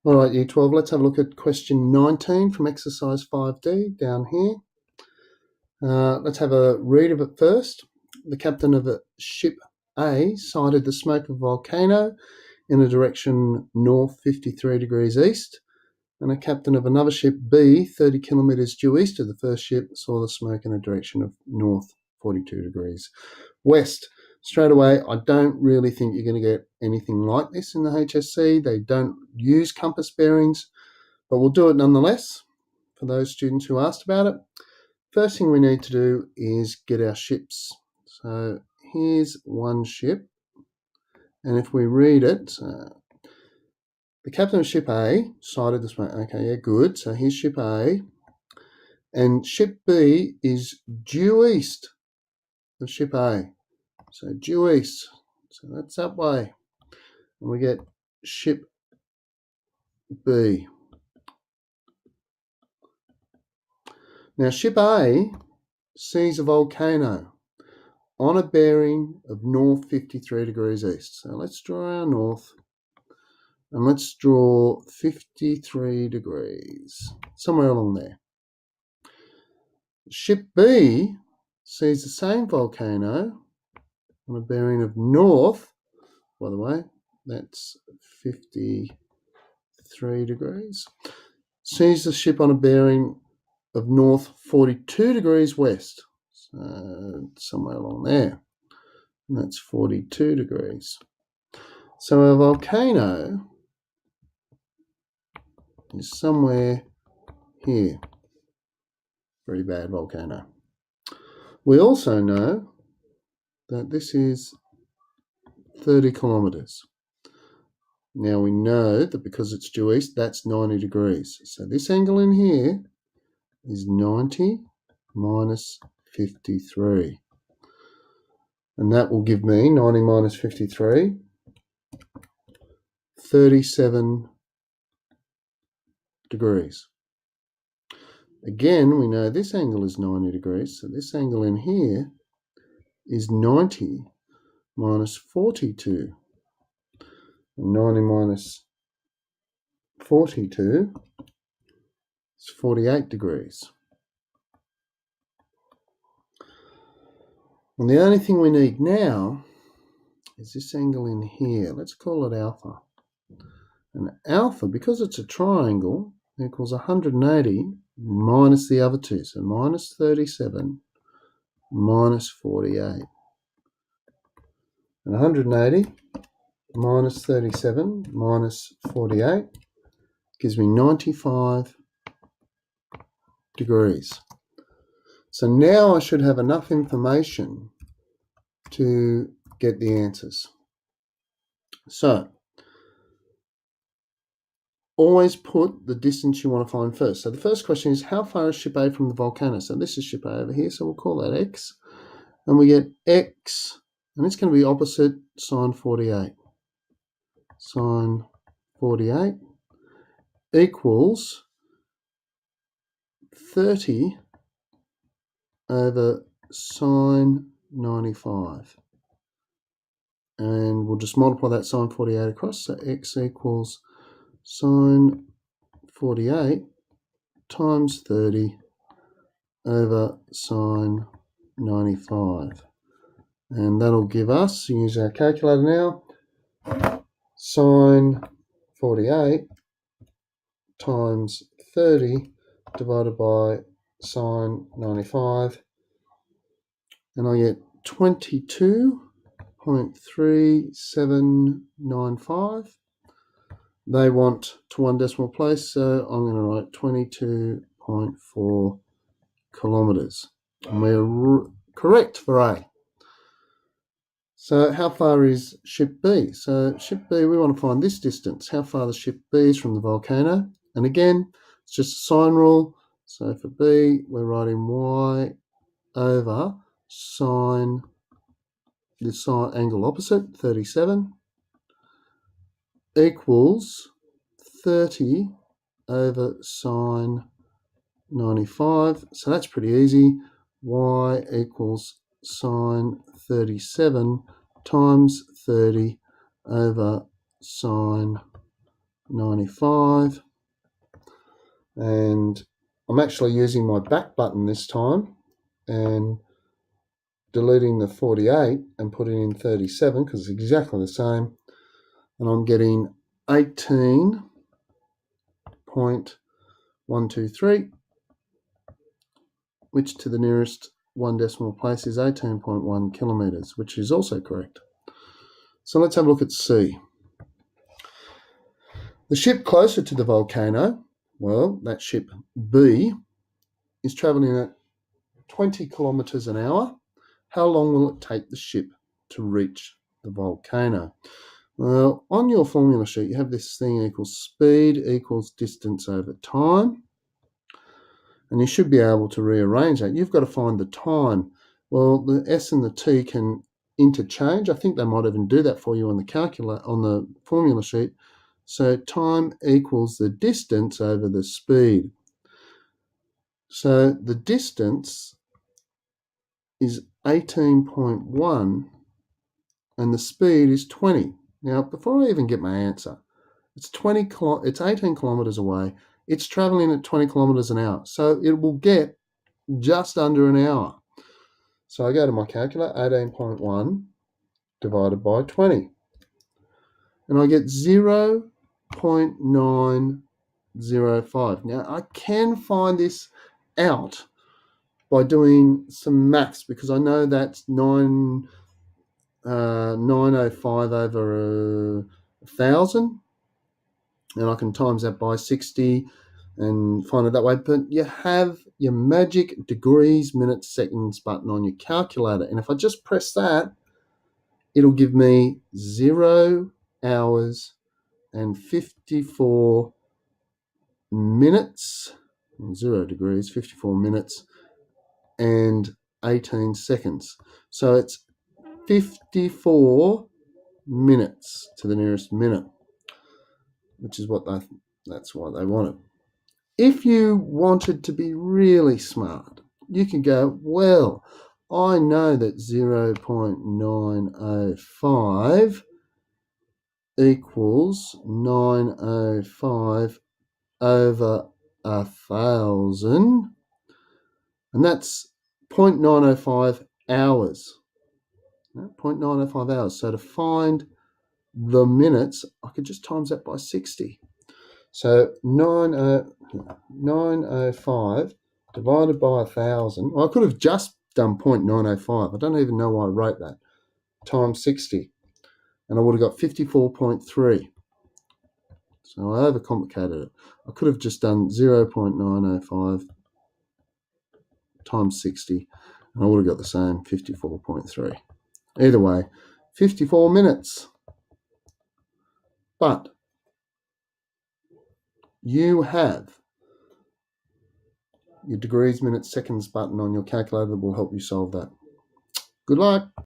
All right, Year 12, let's have a look at question 19 from exercise 5D down here. Let's have a read of it first. The captain of ship A sighted the smoke of a volcano in a direction north 53 degrees east, and a captain of another ship B, 30 kilometres due east of the first ship, saw the smoke in a direction of north 42 degrees west. Straight away, I don't really think you're going to get anything like this in the HSC. They don't use compass bearings, but we'll do it nonetheless for those students who asked about it. First thing we need to do is get our ships. So here's one ship, and if we read it, the captain of ship A sighted the smoke. Okay, yeah, good. So here's ship A, and ship B is due east of ship A. So due east, so that's that way. And we get ship B. Now ship A sees a volcano on a bearing of north 53 degrees east. So let's draw our north, and let's draw 53 degrees, somewhere along there. Ship B sees the same volcano on a bearing of north, by the way, that's 53 degrees, sees the ship on a bearing of north 42 degrees west, so somewhere along there, and that's 42 degrees. So our volcano is somewhere here. Very bad volcano. We also know that this is 30 kilometres. Now we know that because it's due east, that's 90 degrees. So this angle in here is 90 minus 53. And that will give me 90 minus 53, 37 degrees. Again, we know this angle is 90 degrees, so this angle in here is 90 minus 42. And 90 minus 42 is 48 degrees. And the only thing we need now is this angle in here. Let's call it alpha. And alpha, because it's a triangle, equals 180 minus the other two. So minus 37 minus 48. And 180 minus 37 minus 48 gives me 95 degrees. So now I should have enough information to get the answers. So always put the distance you want to find first. So the first question is, how far is ship A from the volcano? So this is ship A over here, so we'll call that X. And we get X, and it's going to be opposite sine 48. Sine 48 equals 30 over sine 95. And we'll just multiply that sine 48 across, so X equals sine 48 times 30 over sine 95. And that'll give us, use our calculator now, sine 48 times 30 divided by sine 95, and I get 22.3795. They want to one decimal place, so I'm going to write 22.4 kilometres. And we're correct for A. So how far is ship B? So ship B, we want to find this distance. How far the ship B is from the volcano. And again, it's just a sine rule. So for B, we're writing y over sine, the sine angle opposite, 37, equals 30 over sine 95. So that's pretty easy. Y equals sine 37 times 30 over sine 95, and I'm actually using my back button this time and deleting the 48 and putting in 37 because it's exactly the same, and I'm getting 18.123, which to the nearest one decimal place is 18.1 kilometres, which is also correct. So let's have a look at C. The ship closer to the volcano, well, that ship B, is travelling at 20 kilometres an hour. How long will it take the ship to reach the volcano? Well, on your formula sheet, you have this thing equals speed equals distance over time. And you should be able to rearrange that. You've got to find the time. Well, the S and the T can interchange. I think they might even do that for you on the formula sheet. So time equals the distance over the speed. So the distance is 18.1 and the speed is 20. Now, before I even get my answer, it's 18 kilometres away. It's travelling at 20 kilometres an hour. So it will get just under an hour. So I go to my calculator, 18.1 divided by 20. And I get 0.905. Now, I can find this out by doing some maths because I know that's 905 over 1,000. And I can times that by 60 and find it that way. But you have your magic degrees, minutes, seconds button on your calculator. And if I just press that, it'll give me 0 hours and 54 minutes, 0 degrees, 54 minutes and 18 seconds. So it's 54 minutes to the nearest minute, which is that's what they wanted. If you wanted to be really smart, you could go, well, I know that 0.905 equals 905 over 1,000, and that's 0.905 hours. 0.905 hours. So to find the minutes, I could just times that by 60. So 905 divided by 1,000. Well, I could have just done 0.905. I don't even know why I wrote that. Times 60. And I would have got 54.3. So I overcomplicated it. I could have just done 0.905 times 60. And I would have got the same, 54.3. Either way, 54 minutes. But you have your degrees, minutes, seconds button on your calculator that will help you solve that. Good luck.